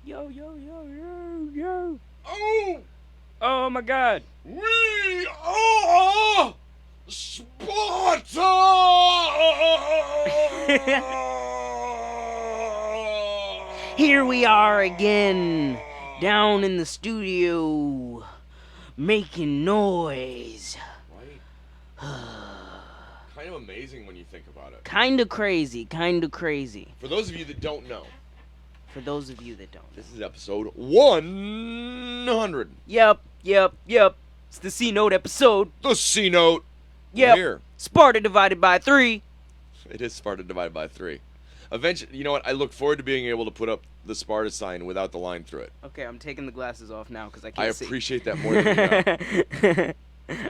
Yo, yo, yo, yo, yo. Oh, Oh my god. we are Sparta! Here we are again, down in the studio, making noise. Right? Kind of amazing when you think about it. Kinda crazy, kinda crazy. For those of you that don't know, For those of you that don't know. this is episode 100. Yep. It's the C-Note episode. The C note. Yep. Here. Sparta divided by 3. It is Sparta divided by 3. Eventually, you know what? I look forward to being able to put up the Sparta sign without the line through it. Okay, I'm taking the glasses off now because I I can't see. appreciate that more than you know.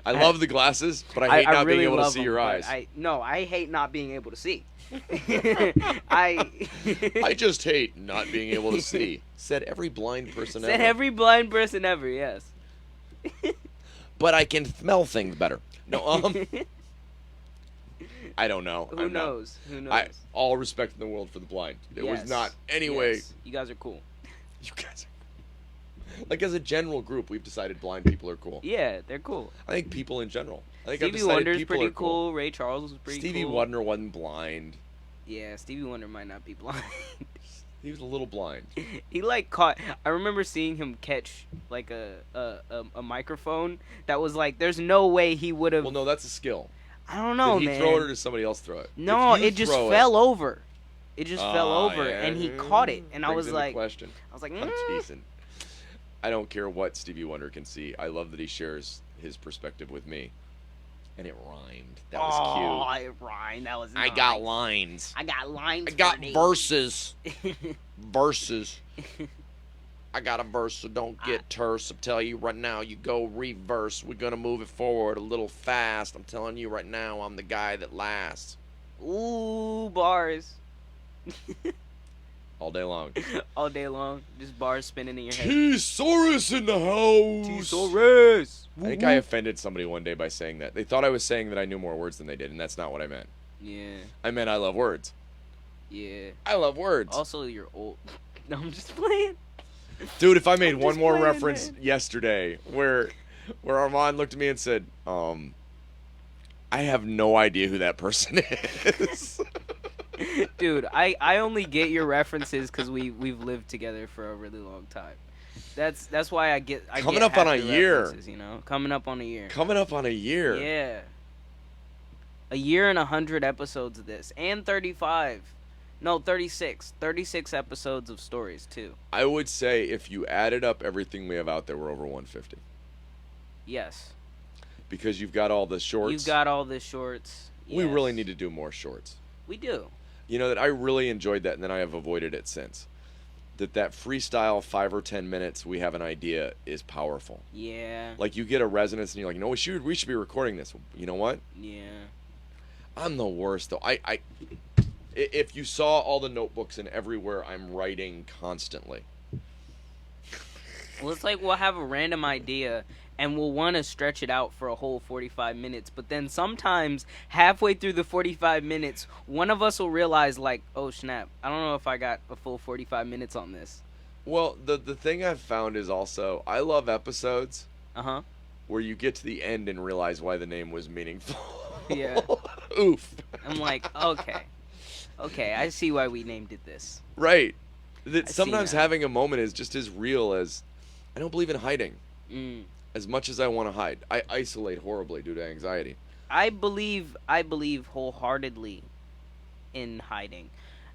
I love the glasses, but I hate not really being able to love see them, your but eyes. I hate not being able to see. I just hate not being able to see. Said every blind person Said ever. every blind person ever, yes. But I can smell things better. No, I don't know. Who knows? Who knows? All respect in the world for the blind. It was Yes. not anyway. Yes. You guys are cool. You guys are like as a general group, we've decided blind people are cool. Yeah, they're cool. I think people in general. I think I've Stevie decided Wonder's people pretty are cool. Ray Charles was pretty Stevie cool. Wonder wasn't blind. Yeah, Stevie Wonder might not be blind. He was a little blind. He like caught. I remember seeing him catch like a microphone that was like. There's no way he would have. Well, no, that's a skill. I don't know, Did he man. throw it or did somebody else throw it? No, If you it just throw fell over. It just fell Ah, over, yeah. and he caught it, and I Brings was into like, question. I'm I'm teasing. I don't care what Stevie Wonder can see. I love that he shares his perspective with me. And it rhymed. That was oh, it rhymed. That was. cute. I nice. got lines. I got lines. I got for days. verses. Verses. I got a verse, so don't get terse. I'm telling you right now, you go reverse. We're going to move it forward a little fast. I'm telling you right now, I'm the guy that lasts. Ooh, bars. All day long. All day long, just bars spinning in your head. T-Saurus in the house. T-Saurus. I think I offended somebody one day by saying that. They thought I was saying that I knew more words than they did, and that's not what I meant. Yeah. I meant I love words. Yeah. I love words. Also, you're old. No, I'm just playing. Dude, if I made I'm one just more playing, reference man. yesterday where Armand looked at me and said, I have no idea who that person is. Dude, I only get your references because we've lived together for a really long time. That's why I get Coming get up on half a your year. references, you know, coming up on a year. Coming up on a year. Yeah. A year and 100 episodes of this, and 35. No, 36. 36 episodes of stories too. I would say if you added up everything we have out there, we're over 150. Yes. Because you've got all the shorts. You've got all the shorts. We Yes. really need to do more shorts. We do. You know that I really enjoyed that, and then I have avoided it since. That freestyle 5 or 10 minutes, we have an idea, is powerful. Yeah. Like you get a resonance, and you're like, you know, we should be recording this. You know what? Yeah. I'm the worst though. If you saw all the notebooks and everywhere, I'm writing constantly. Well, it's like we'll have a random idea and we'll want to stretch it out for a whole 45 minutes. But then sometimes halfway through the 45 minutes, one of us will realize like, oh snap, I don't know if I got a full 45 minutes on this. Well, the thing I've found is also, I love episodes Uh-huh. where you get to the end and realize why the name was meaningful. Yeah. Oof. I'm like, okay. Okay, I see why we named it this. Right. That I see sometimes that. having a moment is just as real as, I don't believe in hiding. Mm. As much as I want to hide. I isolate horribly due to anxiety. I believe wholeheartedly in hiding.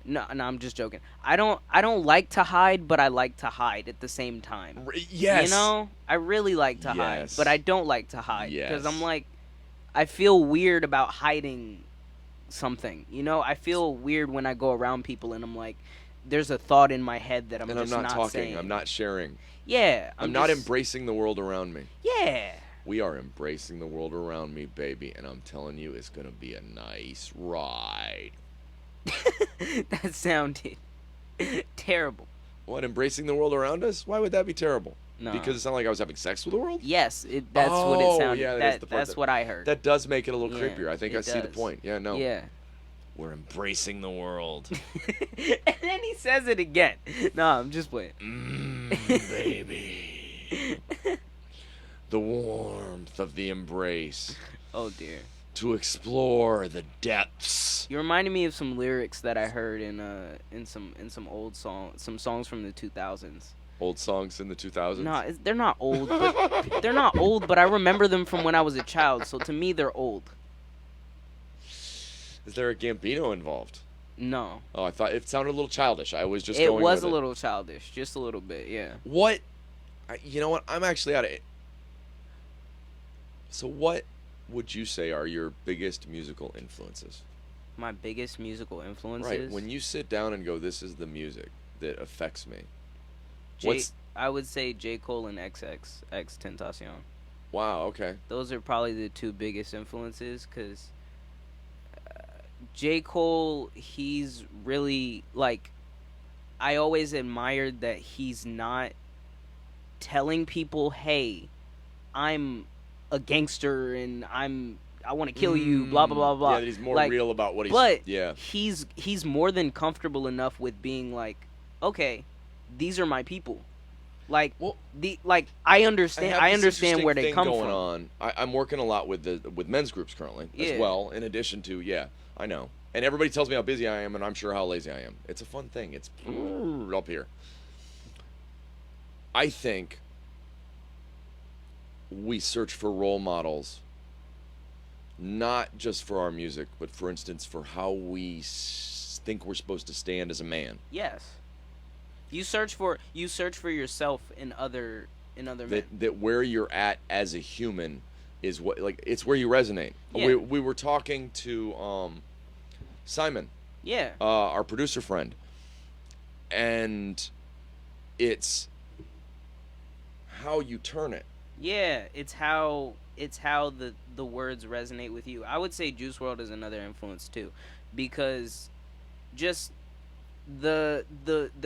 No, I'm just joking. I don't like to hide, but I like to hide at the same time. Yes. You know, I really like to hide, Yes. but I don't like to hide because Yes. I'm like, I feel weird about hiding something. You know, I feel weird when I go around people and I'm like, there's a thought in my head that I'm And just I'm not talking. saying. I'm not sharing. Yeah, I'm not just- embracing the world around me. Yeah. We are embracing the world around me, baby, and I'm telling you, it's going to be a nice ride. That sounded terrible. What, embracing the world around us? Why would that be terrible? No. Because it sounded like I was having sex with the world? Yes, that's what it Oh, sounded. yeah, that is the part that's that- what I heard. That does make it a little Yeah, creepier. I think it I see the does. point. Yeah, no. Yeah. We're embracing the world. And then he says it again. No, I'm just playing. Baby. The warmth of the embrace. Oh dear. To explore the depths. You reminded me of some lyrics that I heard in some old some songs from the 2000s. Old songs in the 2000s? No, they're not old. They're not old, but I remember them from when I was a child. So to me, they're old. Is there a Gambino involved? No. Oh, I thought it sounded a little childish. I was just It going was with a it. little childish, just a little bit, yeah. What? You know what? I'm actually out of it. So what would you say are your biggest musical influences? My biggest musical influences? Right. When you sit down and go, this is the music that affects me. I would say J. Cole and Tentacion. Wow, okay. Those are probably the two biggest influences, because J. Cole, he's really, like, I always admired that he's not telling people, hey, I'm a gangster and I want to kill you, blah blah blah blah. Yeah, that he's more like, real about what he's. But yeah, he's more than comfortable enough with being like, okay, these are my people. Like, well, I understand. I understand where they come going from. On. I'm working a lot with men's groups currently as well. In addition to I know, and everybody tells me how busy I am, and I'm sure how lazy I am. It's a fun thing. It's up here. I think we search for role models, not just for our music, but for instance, for how we think we're supposed to stand as a man. Yes. You search for yourself in other men. That where you're at as a human is what, like, it's where you resonate. Yeah. We were talking to Simon, our producer friend, and it's how you turn it. Yeah, it's how the words resonate with you. I would say Juice WRLD is another influence too, because just the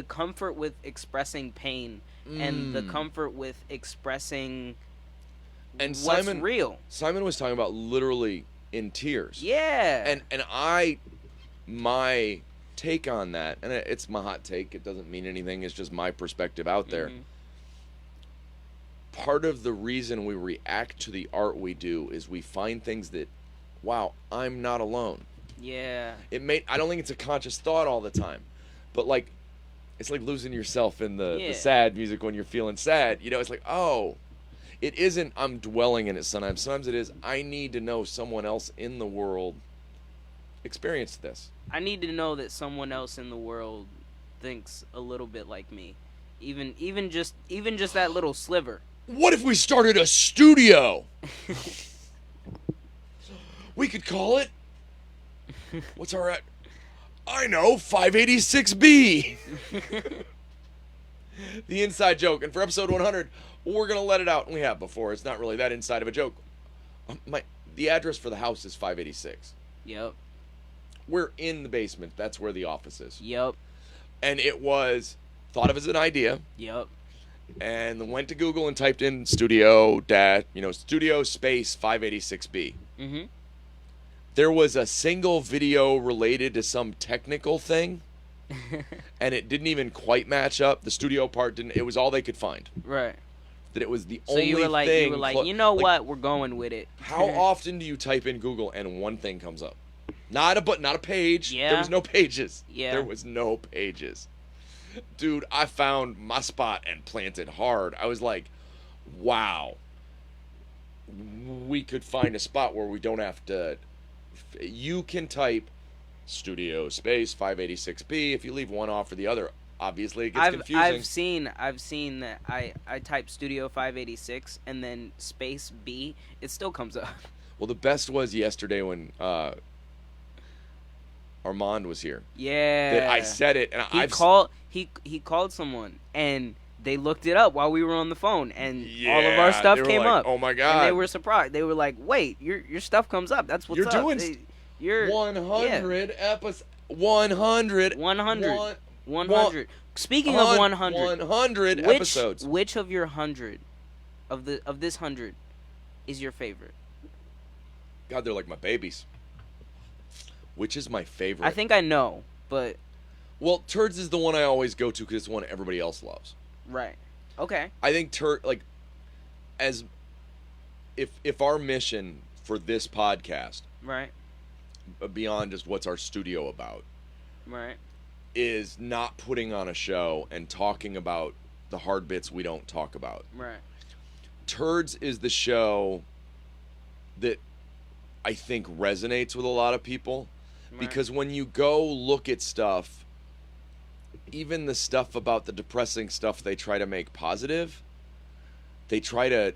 comfort with expressing pain and the comfort with expressing and what's real. Simon was talking about literally in tears. Yeah. And my take on that, and it's my hot take, it doesn't mean anything, it's just my perspective out there. Mm-hmm. Part of the reason we react to the art we do is we find things that, wow, I'm not alone. Yeah. I don't think it's a conscious thought all the time, but like, it's like losing yourself in the sad music when you're feeling sad. You know, it's like, oh, it isn't I'm dwelling in it sometimes. Sometimes it is I need to know someone else in the world experienced this. I need to know that someone else in the world thinks a little bit like me. Even just that little sliver. What if we started a studio? We could call it, what's our, I know, 586B. The inside joke. And for episode 100, we're going to let it out. And we have before. It's not really that inside of a joke. The address for the house is 586. Yep. We're in the basement. That's where the office is. Yep. And it was thought of as an idea. Yep. And went to Google and typed in studio space 586B. Mm-hmm. There was a single video related to some technical thing, and it didn't even quite match up. The studio part didn't. It was all they could find. Right. That it was the So only you were like, thing. you know what? We're going with it. How often do you type in Google and one thing comes up? Not a page. Yeah. There was no pages. Yeah. There was no pages. Dude, I found my spot and planted hard. I was like, wow. We could find a spot where we don't have to. You can type studio space 586B. If you leave one off or the other, obviously it gets confusing. I've seen that I type studio 586 and then space B. It still comes up. Well, the best was yesterday when Armand was here. Yeah. That I said it, and he called someone, and they looked it up while we were on the phone, and all of our stuff came like, up. Oh my god! And they were surprised. They were like, "Wait, your stuff comes up. That's what's you're up." Doing you're 100 episodes. 100. 100. Speaking of 100, 100 episodes. Which of your 100 of this 100 is your favorite? God, they're like my babies. which is my favorite. I think I know, but Well, turds is the one I always go to because it's the one everybody else loves. right. Okay. I think as if our mission for this podcast, Right. beyond just what's our studio about, Right. is not putting on a show and talking about the hard bits we don't talk about. Right. Turds is the show that I think resonates with a lot of people Right. because when you go look at stuff, even the stuff about the depressing stuff they try to make positive, they try to,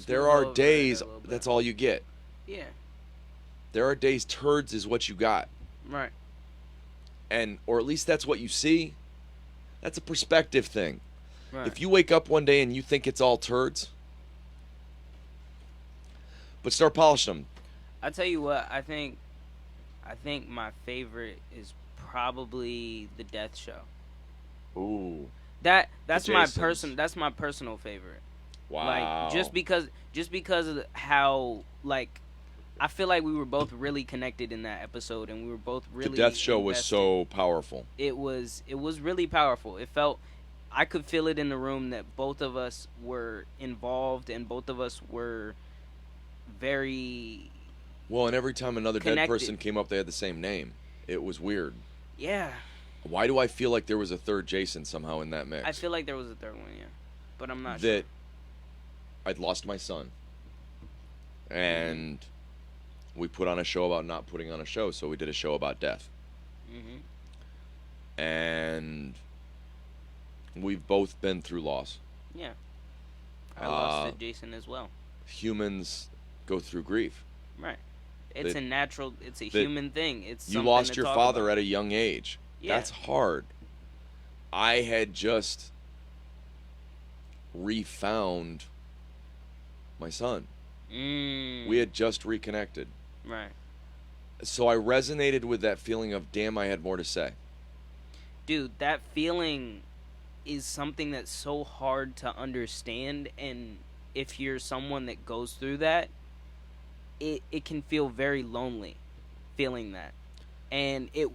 there are over it days a little bit. that's all you get. Yeah. There are days turds is what you got. Right. Or at least that's what you see. That's a perspective thing. Right. If you wake up one day and you think it's all turds, but start polishing them. I tell you what, I think my favorite is probably the Death Show. Ooh. That's The my Jasons. that's my personal favorite. Wow. Like just because of how like I feel like we were both really connected in that episode, and we were both really the Death Show was invested. so powerful. It was really powerful. It felt I could feel it in the room that both of us were involved and both of us were very Well, and every time another dead connected. person came up, they had the same name. It was weird. Yeah. Why do I feel like there was a third Jason somehow in that mix? I feel like there was a third one, yeah. But I'm not that I'd lost my son. And we put on a show about not putting on a show, so we did a show about death. sure. Mhm. And we've both been through loss. Yeah. I lost to Jason as well. Humans go through grief. Right. It's That- a natural, it's a that human thing. It's You something lost to your talk father about. at a young age. Yeah. That's hard. I had just refound my son. We had just reconnected. Right. So I resonated with that feeling of, damn, I had more to say. Dude, that feeling is something that's so hard to understand, and if you're someone that goes through that, it can feel very lonely feeling that. And it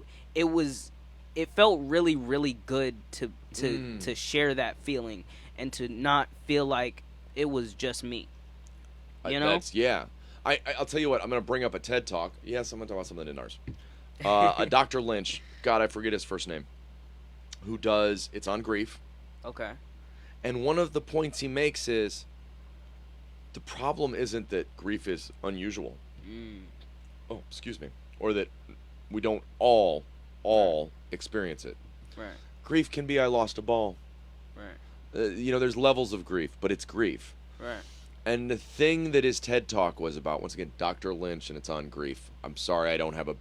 felt really, really good to share that feeling and to not feel like it was just me. You know? I'll tell you what, I'm going to bring up a TED Talk. Yes, I'm going to talk about something in ours. A Dr. Lynch, God, I forget his first name, who does, it's on grief. Okay. And one of the points he makes is, the problem isn't that grief is unusual. Oh, excuse me. Or that we don't all experience it. Right. Grief can be, I lost a ball. Right. There's levels of grief, but it's grief. Right. And the thing that his TED Talk was about, once again, Dr. Lynch, and it's on grief. I'm sorry I don't have I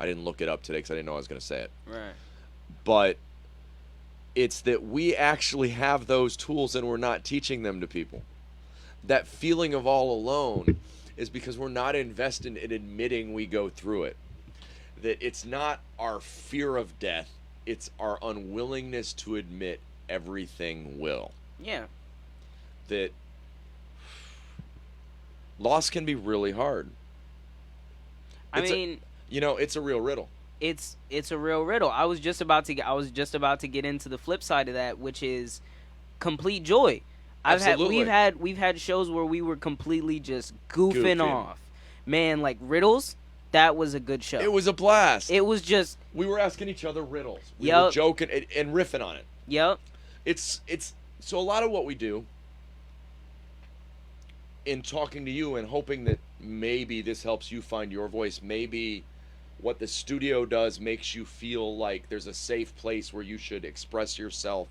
didn't look it up today because I didn't know I was going to say it. Right. But it's that we actually have those tools and we're not teaching them to people. That feeling of all alone is because we're not invested in admitting we go through it. That it's not our fear of death, it's our unwillingness to admit everything will. Yeah. That loss can be really hard. It's a real riddle. It's a real riddle. I was just about to get into the flip side of that, which is complete joy. Absolutely. We've had shows where we were completely just goofing off. Man, like riddles, that was a good show. It was a blast. It was just We were asking each other riddles. We Yep. were joking and riffing on it. yep. It's so a lot of what we do in talking to you and hoping that maybe this helps you find your voice, maybe what the studio does makes you feel like there's a safe place where you should express yourself,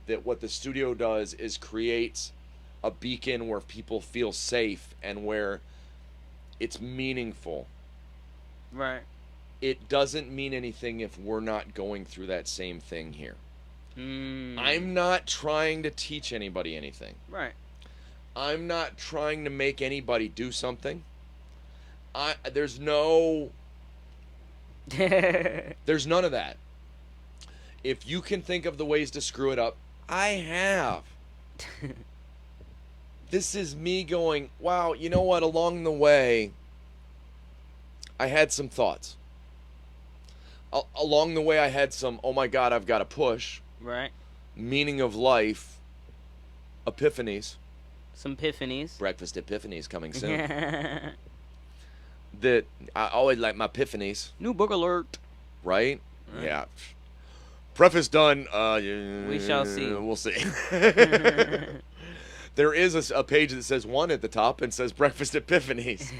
that what the studio does is creates a beacon where people feel safe and where it's meaningful. Right. It doesn't mean anything if we're not going through that same thing here. I'm not trying to teach anybody anything. Right. I'm not trying to make anybody do something. There's none of that. If you can think of the ways to screw it up, I have. This is me going, wow, you know what, along the way, I had some thoughts. Along the way, I had some, oh my God, I've got to push. Right. Meaning of life, epiphanies. Some epiphanies. Breakfast epiphanies coming soon. That I always like my epiphanies. New book alert. Right? Yeah. Preface done. We shall see. We'll see. There is a page that says 1 at the top and says breakfast epiphanies.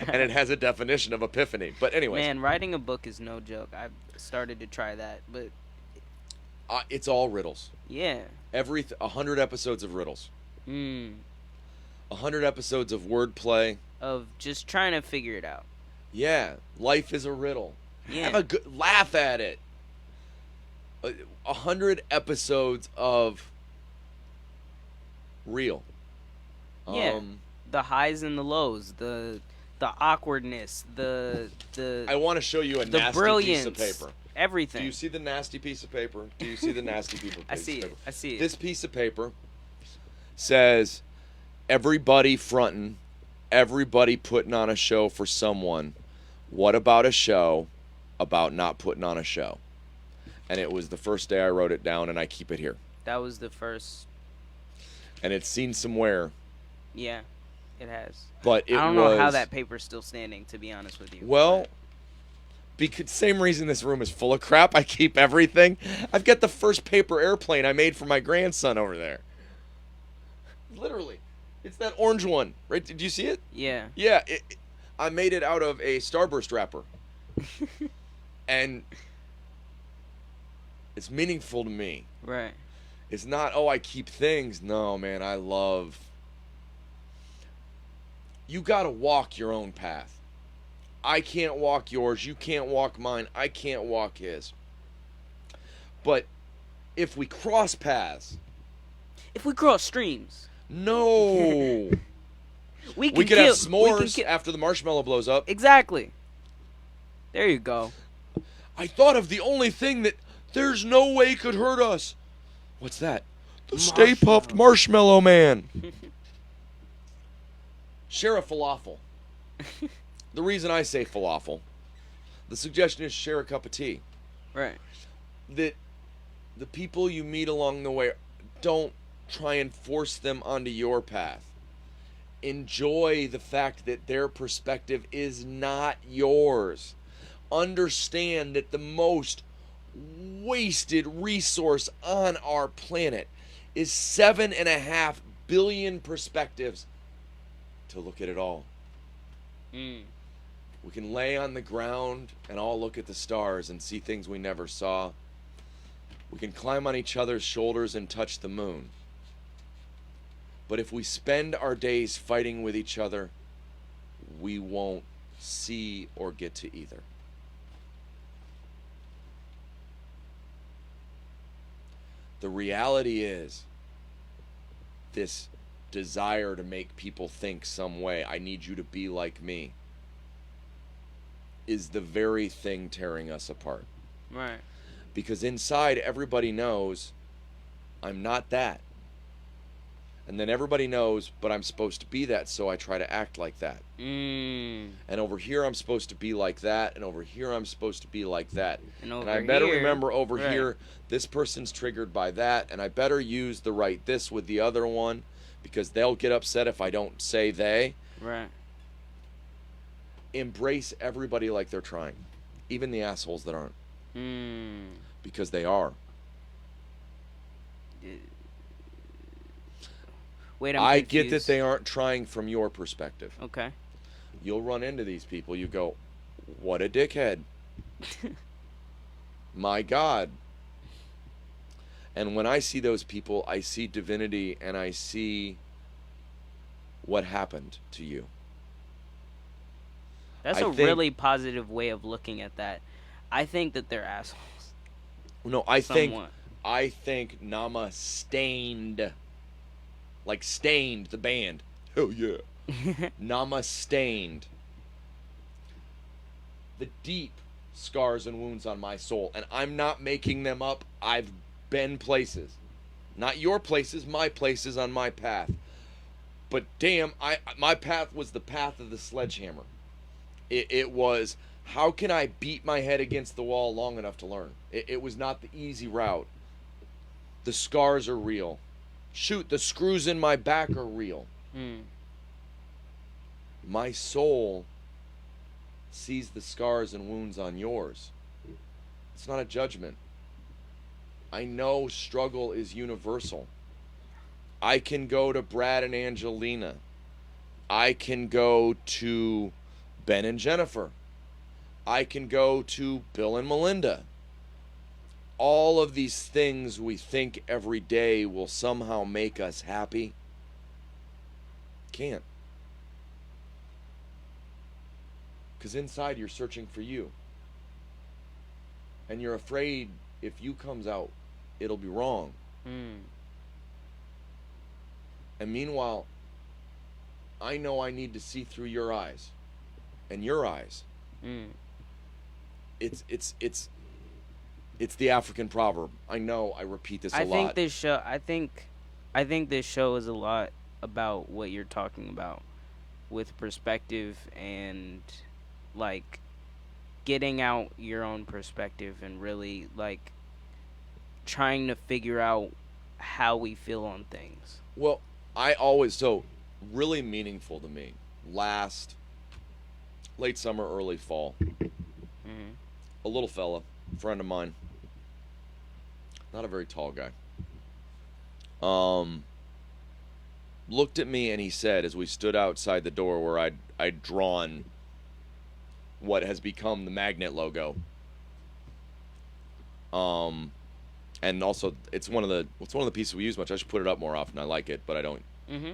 And it has a definition of epiphany. But anyways. Man, writing a book is no joke. I've started to try that, but it's all riddles. Yeah. 100 episodes of riddles. 100 episodes of wordplay. Of just trying to figure it out. Yeah. Life is a riddle. Yeah. Have a good laugh at it. 100 episodes of real. Yeah. The highs and the lows, the awkwardness, the I want to show you a nasty brilliance, piece of paper. Everything. Do you see the nasty piece of paper? Do you see the nasty piece of paper? I see it. I see it. This piece of paper says everybody fronting, everybody putting on a show for someone. What about a show about not putting on a show? And it was the first day I wrote it down, and I keep it here. That was the first. And it's seen some wear. Yeah, it has. But I don't know how that paper's still standing, to be honest with you. Well, because same reason this room is full of crap. I keep everything. I've got the first paper airplane I made for my grandson over there. Literally. It's that orange one, right? Did you see it? Yeah. Yeah. I made it out of a Starburst wrapper. And it's meaningful to me. Right. It's not, oh, I keep things. No, man, I love. You got to walk your own path. I can't walk yours. You can't walk mine. I can't walk his. But if we cross paths. If we cross streams. No. we could have s'mores after the marshmallow blows up. Exactly. There you go. I thought of the only thing that there's no way could hurt us. What's that? The Stay Puft Marshmallow Man. Share a falafel. The reason I say falafel, the suggestion is share a cup of tea. Right. That the people you meet along the way, don't try and force them onto your path. Enjoy the fact that their perspective is not yours. Understand that the most wasted resource on our planet is 7.5 billion perspectives to look at it all. We can lay on the ground and all look at the stars and see things we never saw. We can climb on each other's shoulders and touch the moon. But if we spend our days fighting with each other, we won't see or get to either. The reality is, this desire to make people think some way, I need you to be like me, is the very thing tearing us apart. Right. Because inside, everybody knows I'm not that. And then everybody knows, but I'm supposed to be that, so I try to act like that. And over here, I'm supposed to be like that, and over here, I'm supposed to be like that. And I better remember over here, this person's triggered by that, and I better use the right this with the other one, because they'll get upset if I don't say they. Right. Embrace everybody like they're trying, even the assholes that aren't. Because they are. Wait, I'm I confused. get that they aren't trying from your perspective. Okay. You'll run into these people. You go, what a dickhead. My God. And when I see those people, I see divinity and I see what happened to you. That's a really positive way of looking at that. I think that they're assholes. No, I think Nama stained. Like Stained, the band. Hell yeah. Nama stained. The deep scars and wounds on my soul. And I'm not making them up. I've been places. Not your places, my places on my path. But damn, my path was the path of the sledgehammer. It was, how can I beat my head against the wall long enough to learn? It was not the easy route. The scars are real. Shoot, the screws in my back are real. Mm. My soul sees the scars and wounds on yours. It's not a judgment. I know struggle is universal. I can go to Brad and Angelina. I can go to Ben and Jennifer. I can go to Bill and Melinda. All of these things we think every day will somehow make us happy can't. Because inside you're searching for you. And you're afraid if you comes out, it'll be wrong. Mm. And meanwhile, I know I need to see through your eyes. And your eyes. Mm. It's the African proverb. I know I repeat this a lot. I think this show is a lot about what you're talking about with perspective and like getting out your own perspective and really like trying to figure out how we feel on things. Well, really meaningful to me. Late summer, early fall. Mm-hmm. A little fella, friend of mine, not a very tall guy, looked at me and he said, as we stood outside the door where I'd drawn what has become the magnet logo, and also it's one of the pieces we use much. I should put it up more often. I like it, but I don't. Mm-hmm.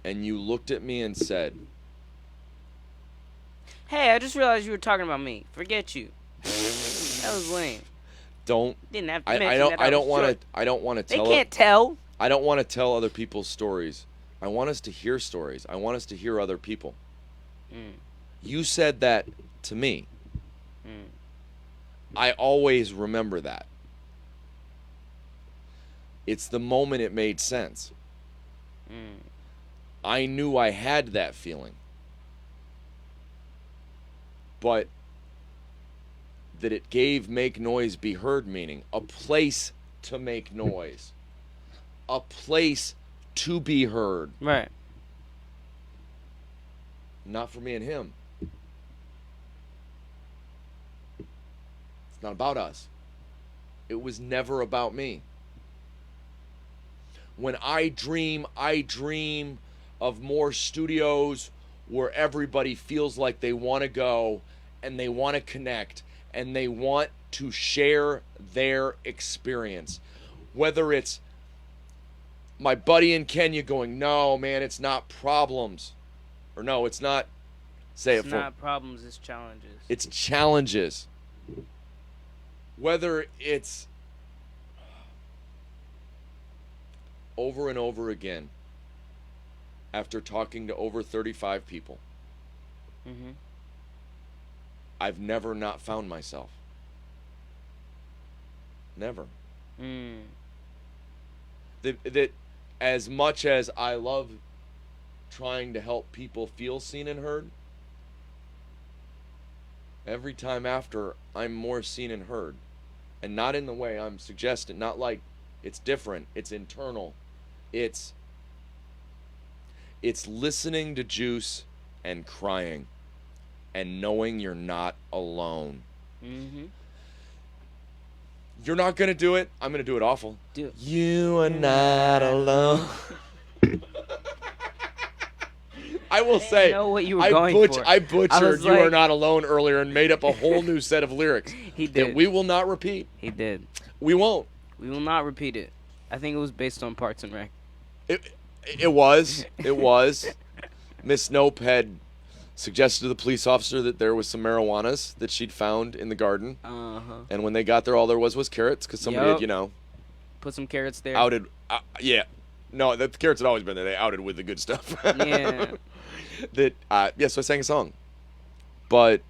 And you looked at me and said, "Hey, I just realized you were talking about me. Forget you." That was lame. Didn't have to mention that. I don't want to They tell. can't tell. I don't want to tell other people's stories. I want us to hear stories. I want us to hear other people. Mm. You said that to me. Mm. I always remember that. It's the moment it made sense. Mm. I knew I had that feeling. But that it gave make noise, be heard meaning. A place to make noise. A place to be heard. Right. Not for me and him. It's not about us. It was never about me. When I dream of more studios where everybody feels like they want to go and they want to connect and they want to share their experience. Whether it's my buddy in Kenya going, no, man, it's not problems. Or no, it's not. It's not problems, it's challenges. It's challenges. Whether it's over and over again, after talking to over 35 people, Mm-hmm. I've never not found myself. Never. Mm. That as much as I love trying to help people feel seen and heard, every time after, I'm more seen and heard. And not in the way I'm suggesting, not like it's different, it's internal. It's listening to Juice and crying and knowing you're not alone. Mm-hmm. You're not going to do it. I'm going to do it awful. Do it. You are not alone. I will say, know what you were going for. I butchered "You Are like- Not Alone" earlier and made up a whole new set of lyrics He did. that we will not repeat. He did. We won't. We will not repeat it. I think it was based on Parks and Rec. It was. Miss Nope had suggested to the police officer that there was some marijuanas that she'd found in the garden. Uh-huh. And when they got there, all there was carrots because somebody Yup. had, Put some carrots there. outed. Yeah. No, the carrots had always been there. They outed with the good stuff. Yeah. So I sang a song. But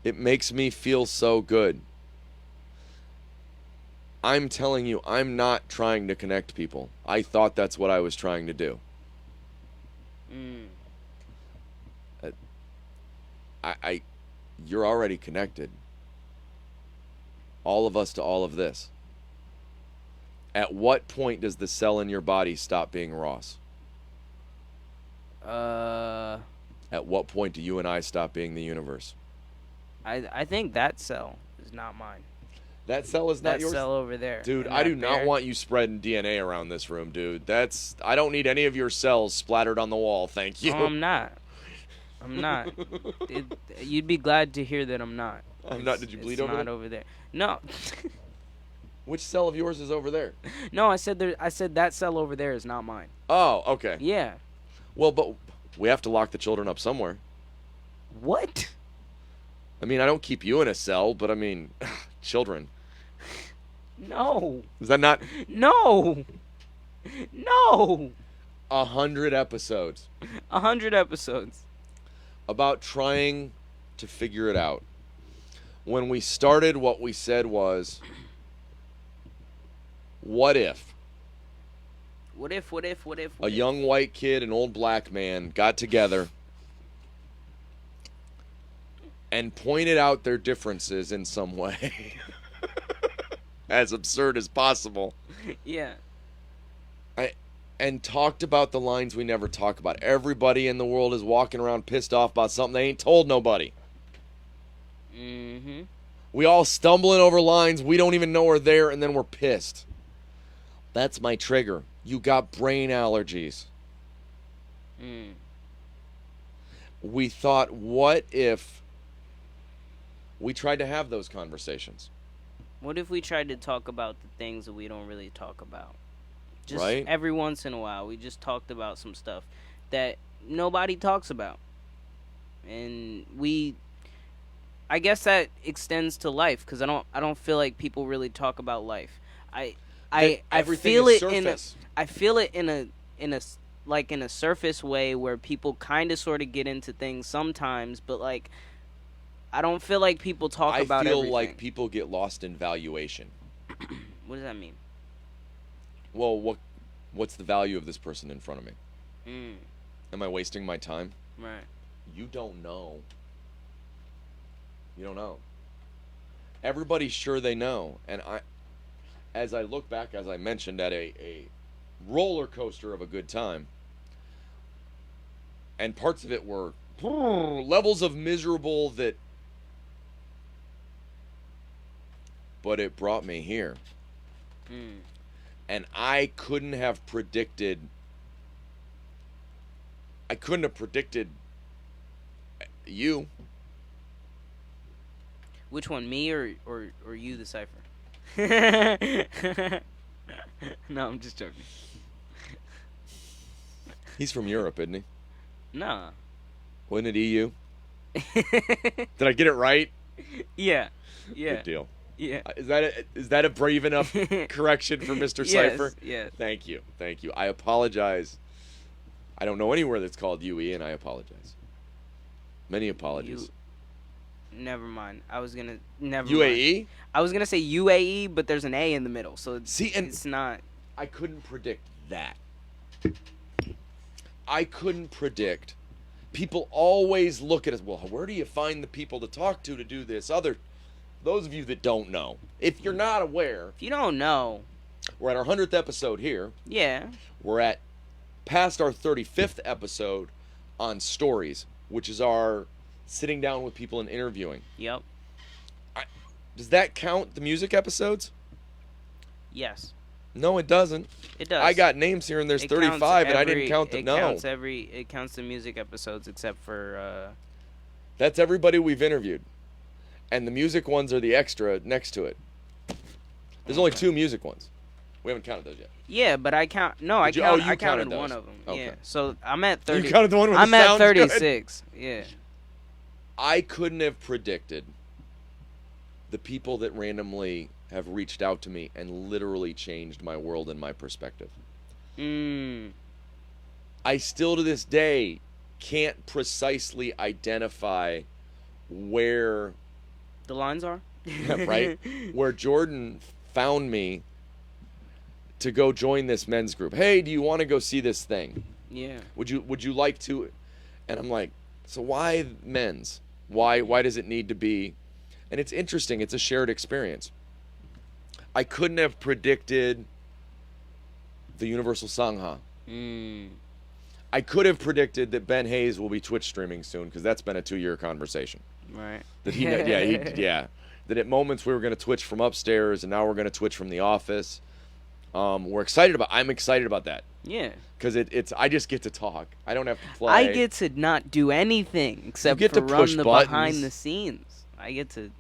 it makes me feel so good. I'm telling you, I'm not trying to connect people. I thought that's what I was trying to do. Mm. I you're already connected. All of us to all of this. At what point does the cell in your body stop being Ross? Uh, At what point do you and I stop being the universe? I think that cell is not mine. That cell is not That yours? cell over there. Dude, in I that do not bear. want you spreading DNA around this room, dude. I don't need any of your cells splattered on the wall, thank you. Oh, I'm not. I'm not. You'd be glad to hear that I'm not. I'm not. Did you bleed it's over not there? over there. No. Which cell of yours is over there? No, I said that cell over there is not mine. Oh, okay. Yeah. Well, but we have to lock the children up somewhere. What? I mean, I don't keep you in a cell, but I mean, children. No. Is that not No. No. 100 episodes 100 episodes. about trying to figure it out? When we started, what we said was, what if What if? a young white kid and old black man got together and pointed out their differences in some way? As absurd as possible. Yeah. And talked about the lines we never talk about. Everybody in the world is walking around pissed off about something they ain't told nobody. Mm-hmm. We all stumbling over lines we don't even know are there, and then we're pissed. That's my trigger. You got brain allergies. We thought, what if we tried to have those conversations? What if we tried to talk about the things that we don't really talk about? Just Right? every once in a while, we just talked about some stuff that nobody talks about. And I guess that extends to life, because I don't feel like people really talk about life. I Everything feel is it surface. I feel it in a surface way where people kind of sort of get into things sometimes, but like I don't feel like people talk about I feel everything. like people get lost in valuation. What does that mean? Well, what's the value of this person in front of me? Mm, Am I wasting my time? right. You don't know. You don't know. Everybody's sure they know. And as I look back, as I mentioned, at a roller coaster of a good time, and parts of it were levels of miserable that, but it brought me here. Mm. And I couldn't have predicted you. Which one, me or you, the cipher? No, I'm just joking. He's from Europe, isn't he? Nah. Wasn't it EU? Did I get it right? Yeah. Yeah. Good deal. Yeah. Is that a brave enough correction for Mr. Yes, Cipher? yes. Thank you. I apologize. I don't know anywhere that's called UE, and I apologize. Many apologies. Never mind. I was gonna never UAE? mind. I was gonna say UAE, but there's an A in the middle, so it's not. I couldn't predict that. I couldn't predict. People always look at us, well, where do you find the people to talk to do this? Those of you that don't know, if you're not aware, If you don't know, we're at our 100th episode here. yeah. We're at past our 35th episode on stories, which is our sitting down with people and interviewing. Yep. Does that count the music episodes? Yes. No, it doesn't. It does. I got names here, and there's It counts 35, and I didn't count them. No. It counts the music episodes except for. That's everybody we've interviewed. And the music ones are the extra next to it. There's only 2 music ones. We haven't counted those yet. Yeah, but I count. No, Did you- oh, you I counted counted one those. of them. Okay. Yeah. So I'm at 30. You counted the one with I'm the at sounds good? 36. Yeah. I couldn't have predicted the people that randomly have reached out to me and literally changed my world and my perspective. I still to this day can't precisely identify where The lines are. right where Jordan found me to go join this men's group. Hey, do you want to go see this thing? Yeah. Would you like to? And I'm like, so why men's? Why does it need to be? And it's interesting. It's a shared experience. I couldn't have predicted the Universal Sangha. Mm. I could have predicted that Ben Hayes will be Twitch streaming soon because that's been a 2-year conversation. Right. That yeah. That at moments we were going to Twitch from upstairs and now we're going to Twitch from the office. I'm excited about that Yeah. because it's I just get to talk. I don't have to play. I get to not do anything except get for to run push the buttons. behind the scenes. I get to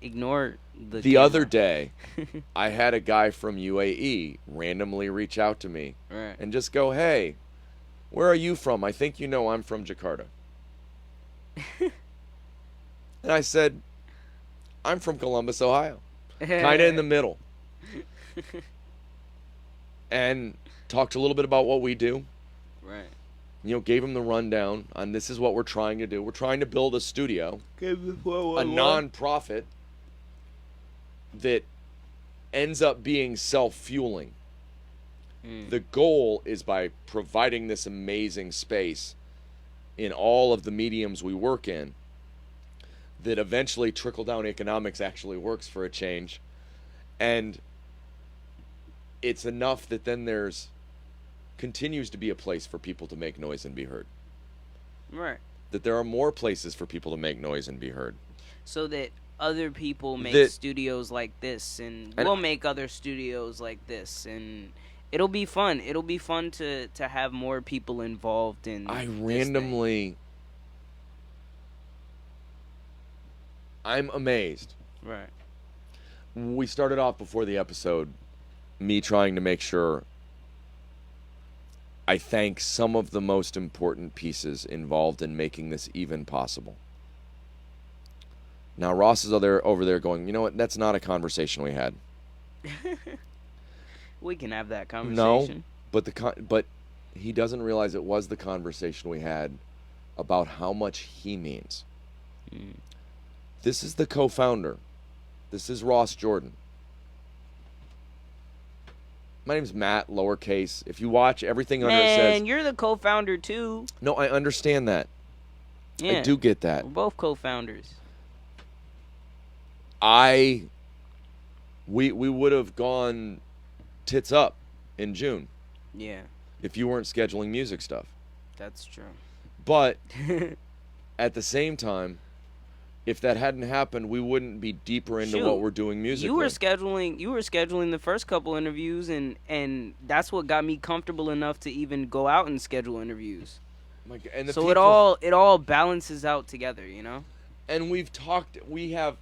ignore the The other camera. day, I had a guy from UAE randomly reach out to me Right. and just go, "Hey, where are you from? I think you know I'm from Jakarta." And I said, "I'm from Columbus, Ohio." Kind of in the middle. And talked a little bit about what we do. Right. Gave him the rundown on this is what we're trying to do. We're trying to build a studio, a non-profit that ends up being self-fueling. The goal is by providing this amazing space in all of the mediums we work in that eventually trickle-down economics actually works for a change. And it's enough that then there's continues to be a place for people to make noise and be heard. Right. That there are more places for people to make noise and be heard. So that other people make studios like this, and we'll make other studios like this, and it'll be fun. It'll be fun to have more people involved in. I'm amazed. Right. We started off before the episode, me trying to make sure I thank some of the most important pieces involved in making this even possible. Now Ross is over there going, you know what? That's not a conversation we had. We can have that conversation. No, but he doesn't realize it was the conversation we had about how much he means. This is the co-founder. This is Ross Jordan. My name's Matt, lowercase. If you watch everything under it says... Man, you're the co-founder too. No, I understand that. Yeah. I do get that. We're both co-founders. We would have gone tits up in June. Yeah. If you weren't scheduling music stuff. That's true. But at the same time, if that hadn't happened, we wouldn't be deeper into what we're doing musically. You were scheduling the first couple interviews, and that's what got me comfortable enough to even go out and schedule interviews. So it all balances out together, you know? And we have,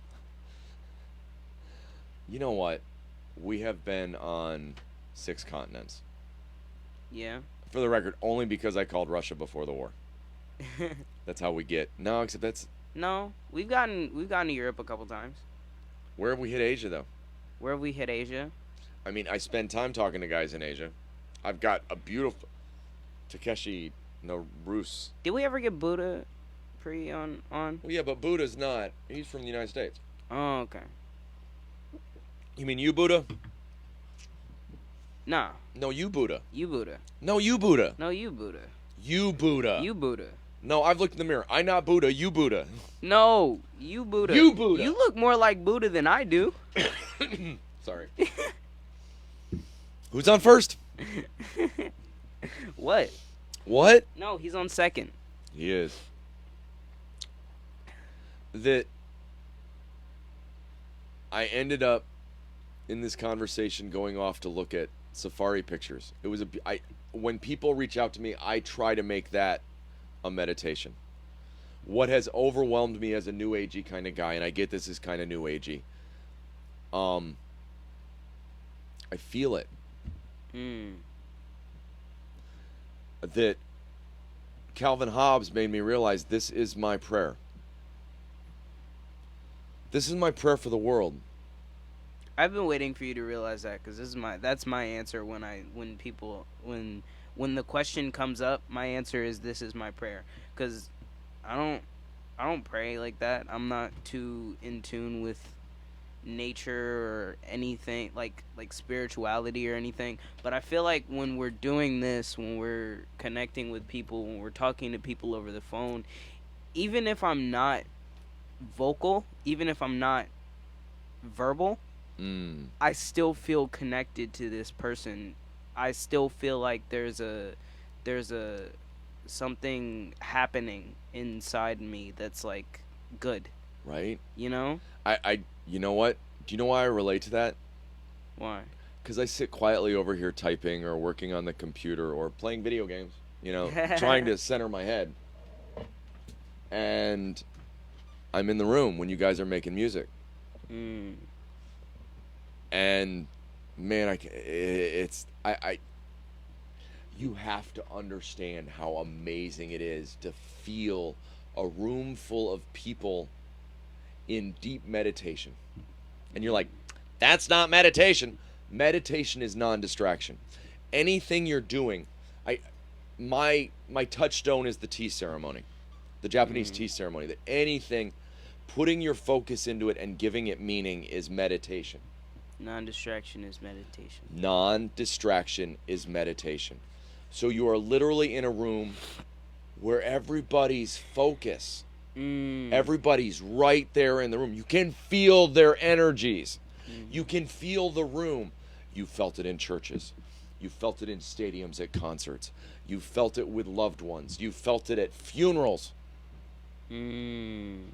you know what? We have been on 6 continents. Yeah. For the record, only because I called Russia before the war. That's how we get. No, except that's... No, we've gotten to Europe a couple times. Where have we hit Asia, though? Where have we hit Asia? I mean, I spend time talking to guys in Asia. I've got a beautiful Takeshi no Rus. Did we ever get Buddha on? Well, yeah, but Buddha's not. He's from the United States. Oh, okay. You mean you Buddha? Nah. No, you Buddha. You Buddha. No, you Buddha. No, you Buddha. You Buddha. You Buddha. No, I've looked in the mirror. I not Buddha, you Buddha. No, you Buddha. You Buddha. You look more like Buddha than I do. Sorry. Who's on first? What? What? No, he's on second. He is. That I ended up in this conversation going off to look at safari pictures. It was when people reach out to me, I try to make that a meditation. What has overwhelmed me as a new agey kind of guy, and I get this is kind of new agey. I feel it. That Calvin Hobbes made me realize this is my prayer. This is my prayer for the world. I've been waiting for you to realize that, because that's my answer when the question comes up. My answer is this is my prayer, because I don't pray like that. I'm not too in tune with nature or anything like spirituality or anything. But I feel like when we're doing this, when we're connecting with people, when we're talking to people over the phone, even if I'm not vocal, even if I'm not verbal, I still feel connected to this person. I still feel like there's a something happening inside me that's like good, Right? you know? You know what? Do you know why I relate to that? Why? Because I sit quietly over here typing or working on the computer or playing video games, trying to center my head. And I'm in the room when you guys are making music. Mm. And man, you have to understand how amazing it is to feel a room full of people in deep meditation. And you're like, that's not meditation. Meditation is non-distraction. Anything you're doing, my touchstone is the tea ceremony, the Japanese tea ceremony. That anything, putting your focus into it and giving it meaning is meditation. Non-distraction is meditation. Non-distraction is meditation. So you are literally in a room where everybody's focus, everybody's right there in the room. You can feel their energies. You can feel the room. You felt it in churches. You felt it in stadiums at concerts. You felt it with loved ones. You felt it at funerals. I'm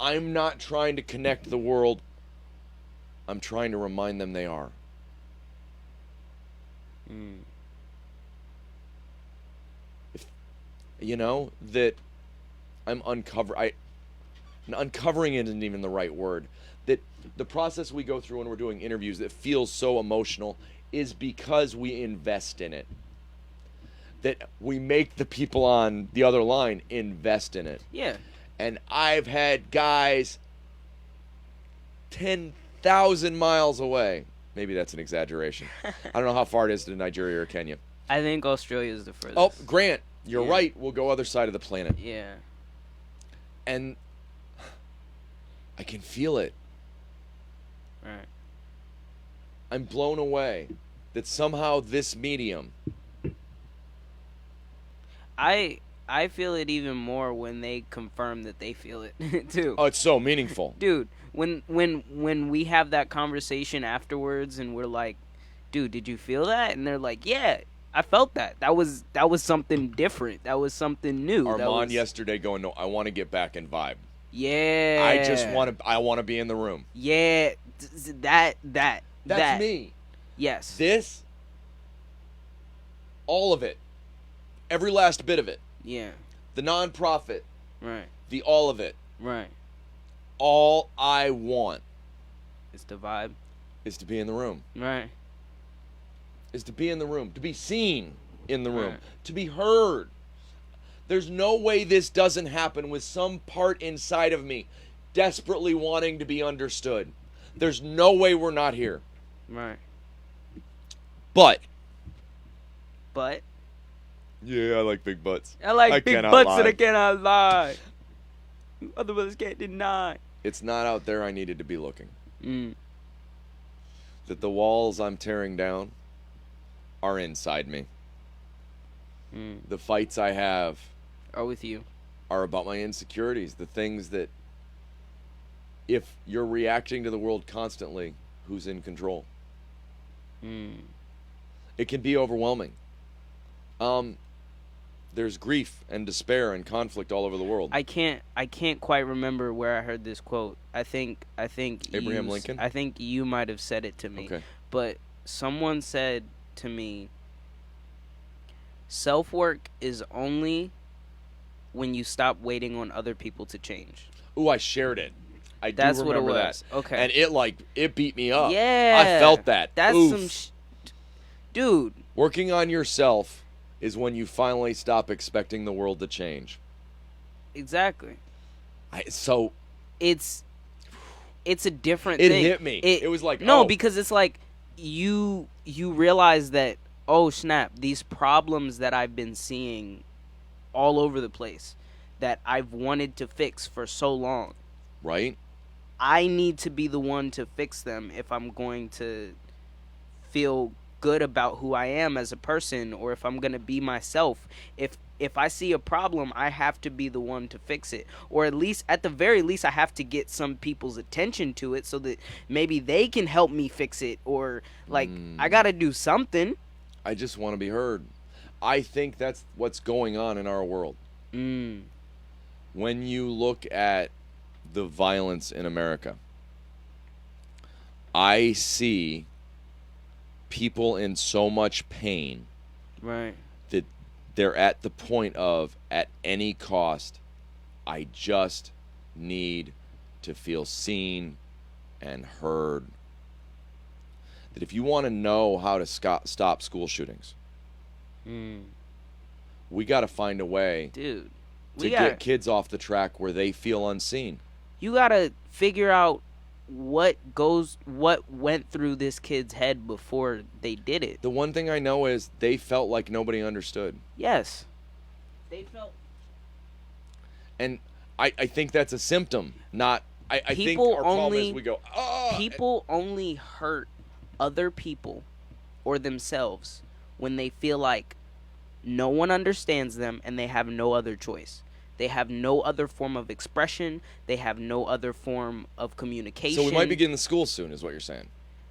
not trying to connect the world. I'm trying to remind them they are. That uncovering isn't even the right word. That the process we go through when we're doing interviews that feels so emotional is because we invest in it. That we make the people on the other line invest in it. Yeah. And I've had guys 10,000 miles away. Maybe that's an exaggeration. I don't know how far it is to Nigeria or Kenya. I think Australia is the furthest. Oh, Grant, you're right. We'll go other side of the planet. Yeah. And I can feel it. Right. I'm blown away that somehow this medium. I feel it even more when they confirm that they feel it too. Oh, it's so meaningful. Dude, when we have that conversation afterwards and we're like, dude, did you feel that? And they're like, yeah, I felt that. That was something different. That was something new. Armand yesterday going, no, I want to get back in vibe. Yeah. I want to be in the room. Yeah. That's me. Yes. This, all of it. Every last bit of it. Yeah. The nonprofit. Right. The all of it. Right. All I want. It's the vibe. Is to be in the room. Right. Is to be in the room. To be seen in the room. Right. To be heard. There's no way this doesn't happen with some part inside of me desperately wanting to be understood. There's no way we're not here. Right. But. Yeah, I like big butts. I like big butts lie. and I cannot lie. Other ones can't deny. It's not out there I needed to be looking. That the walls I'm tearing down are inside me. The fights I have are with you. Are about my insecurities. The things that, if you're reacting to the world constantly, who's in control? It can be overwhelming. There's grief and despair and conflict all over the world. I can't quite remember where I heard this quote. I think Abraham Lincoln? I think you might have said it to me. Okay. But someone said to me, self-work is only when you stop waiting on other people to change. Ooh, I shared it. That's do remember what it was. that. Okay. And it beat me up. Yeah. I felt that. That's Oof. some dude. Working on yourself is when you finally stop expecting the world to change. Exactly. It's a different thing. It hit me. It was like, no, because it's like you realize that, oh snap, these problems that I've been seeing all over the place that I've wanted to fix for so long. Right? I need to be the one to fix them if I'm going to feel good about who I am as a person, or if I'm going to be myself. If if I see a problem, I have to be the one to fix it. Or at the very least, I have to get some people's attention to it so that maybe they can help me fix it. Or, like, I got to do something. I just want to be heard. I think that's what's going on in our world. When you look at the violence in America, I see people in so much pain Right. that they're at the point of, at any cost, I just need to feel seen and heard. That if you want to know how to stop school shootings, we got to find a way, Dude, to get kids off the track where they feel unseen. You got to figure out what went through this kid's head before they did it. The one thing I know is they felt like nobody understood. Yes. They felt. And I think that's a symptom, not. I think People our problem only- is we go, oh. People only hurt other people or themselves when they feel like no one understands them and they have no other choice. They have no other form of expression. They have no other form of communication. So we might be getting to school soon, is what you're saying.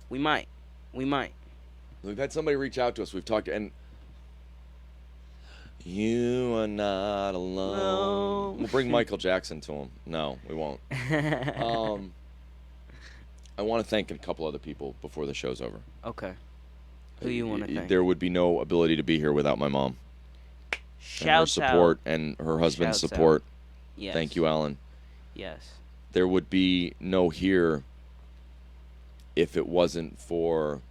We might. We've had somebody reach out to us. We've talked, and you are not alone. No. We'll bring Michael Jackson to him. No, we won't. I want to thank a couple other people before the show's over. Okay. Who you want to thank? There would be no ability to be here without my mom. And her Shout support out. and her husband's Shouts support. Yes. Thank you, Alan. Yes. There would be no here if it wasn't for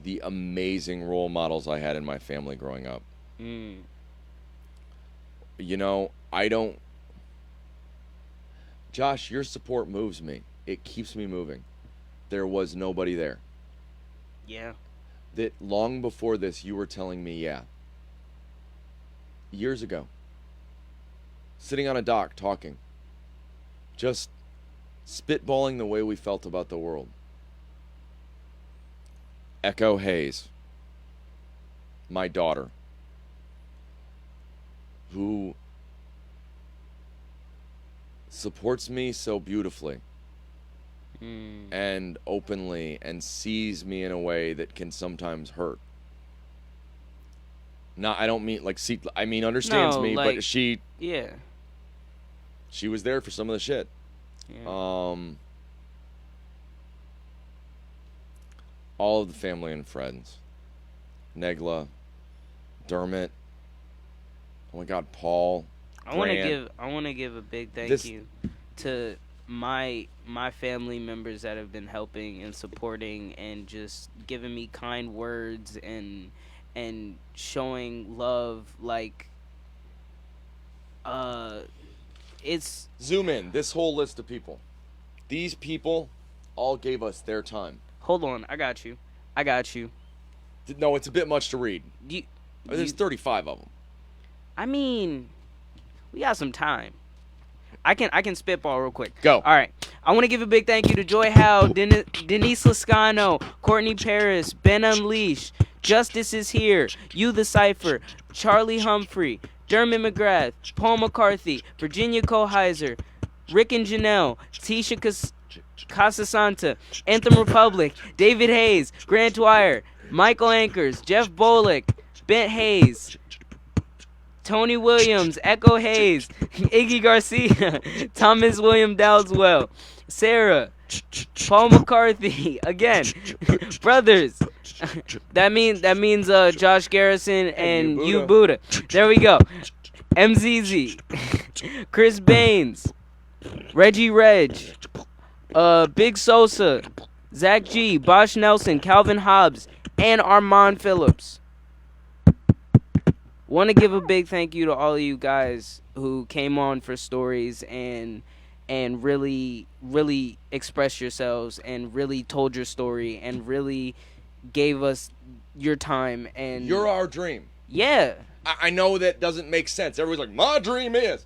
the amazing role models I had in my family growing up. You know, Josh, your support moves me. It keeps me moving. There was nobody there. Yeah. That long before this, you were telling me, yeah. Years ago. Sitting on a dock talking. Just spitballing the way we felt about the world. Echo Hayes, my daughter, who supports me so beautifully and openly and sees me in a way that can sometimes hurt. I don't mean like understands No, me, like, but she was there for some of the shit. Yeah. All of the family and friends. Negla, Dermot, oh my God, Paul. I want to give a big thank you to my family members that have been helping and supporting and just giving me kind words and showing love. Like, it's zoom in. This whole list of people. These people all gave us their time. Hold on, I got you. No, it's a bit much to read. There's 35 of them. I mean, we got some time. I can spitball real quick. Go. All right. I want to give a big thank you to Joy Howe, Denise Lascano, Courtney Paris, Ben Unleashed, Justice is Here, You the Cipher, Charlie Humphrey, Dermot McGrath, Paul McCarthy, Virginia Koheiser, Rick and Janelle, Tisha Casasanta, Anthem Republic, David Hayes, Grant Dwyer, Michael Ankers, Jeff Bolick, Bent Hayes, Tony Williams, Echo Hayes, Iggy Garcia, Thomas William Dowswell, Sarah, Paul McCarthy, again, brothers. That means Josh Garrison and you Buddha. There we go. MZZ, Chris Baines, Reggie Reg, Big Sosa, Zach G, Bosch Nelson, Calvin Hobbs, and Armand Phillips. Want to give a big thank you to all of you guys who came on for stories and really expressed yourselves and really told your story and really gave us your time. And you're our dream. Yeah. I know that doesn't make sense. Everybody's like, my dream is.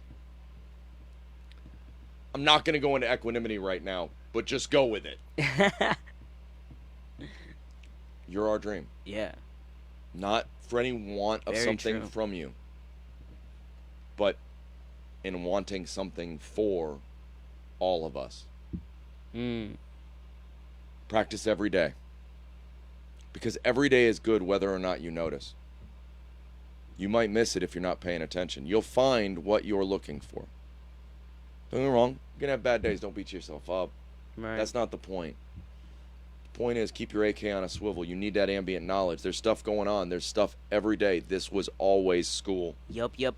I'm not going to go into equanimity right now, but just go with it. You're our dream. Yeah. Not for any want of Very something true. from you, but in wanting something for all of us. Mm. Practice every day. Because every day is good whether or not you notice. You might miss it if you're not paying attention. You'll find what you're looking for. Don't get me wrong. You're going to have bad days. Don't beat yourself up. Right. That's not the point. The point is keep your AK on a swivel. You need that ambient knowledge. There's stuff going on. There's stuff every day. This was always school. Yup. You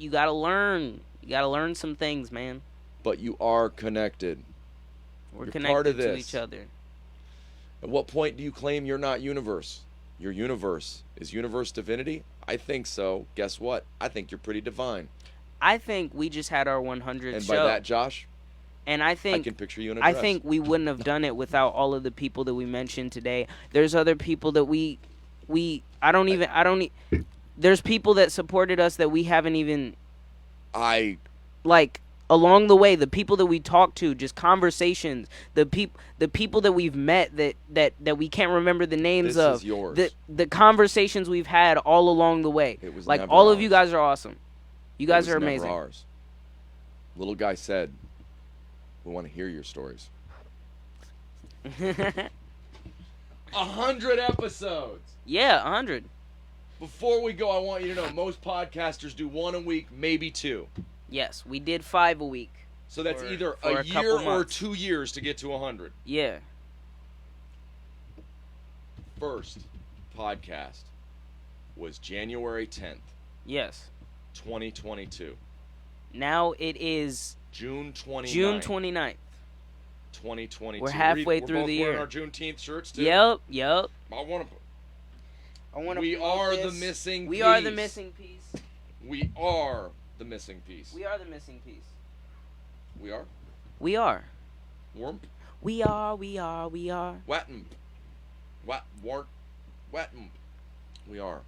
gotta learn. You gotta learn some things, man. But you are connected. We're You're connected part of to this. each other. At what point do you claim you're not universe? Your universe. Is universe divinity? I think so. Guess what? I think you're pretty divine. I think we just had our 100th And show. by that, Josh, And I I think can picture you in a I dress. think we wouldn't have done it without all of the people that we mentioned today. There's other people that there's people that supported us that we haven't even like along the way, the people that we talked to, just conversations, the people that we've met that we can't remember the names This of. is yours. The conversations we've had all along the way. It was like never all of you ours. guys are awesome. You It guys was are never amazing. ours. Little guy said, "We want to hear your stories." 100 episodes. Yeah, 100. Before we go, I want you to know most podcasters do one a week, maybe two. Yes, we did 5 a week. So that's For- either for a a year couple or months. 2 years to get to 100. Yeah. First podcast was January 10th, Yes. 2022. Now it is June 29th, June 29th. 2022. We're halfway We're through both the wearing year. our Juneteenth shirts too. Yep. I want to. I want to. We are the missing piece. We are the missing piece. We are the missing piece. We are the missing piece. We are. We are. Warm. We are. We are. We are. Wet'em. Wet'em. We are.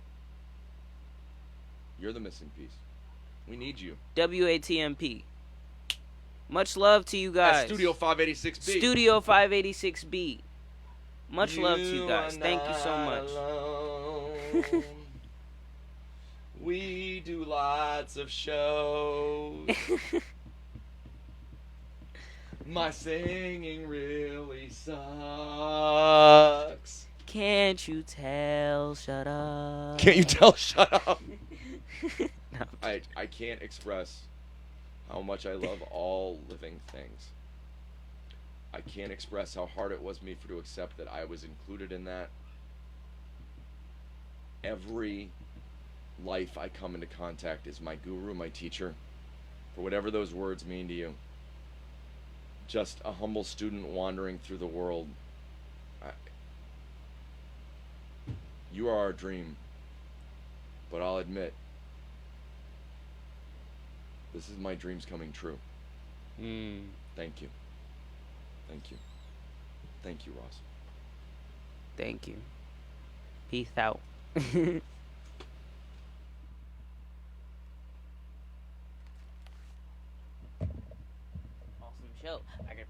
You're the missing piece. We need you. WATMP. Much love to you guys. At Studio 586B. Studio 586B. Much love to you guys. Thank you so much. Alone. We do lots of shows. My singing really sucks. Can't you tell? Shut up. Can't you tell? Shut up. No. I can't express how much I love all living things. I can't express how hard it was me to accept that I was included in that. Every life I come into contact is my guru, my teacher, for whatever those words mean to you. Just a humble student wandering through the world. You are our dream, but I'll admit, this is my dreams coming true. Thank you. Thank you. Thank you, Ross. Thank you. Peace out. Awesome show. I got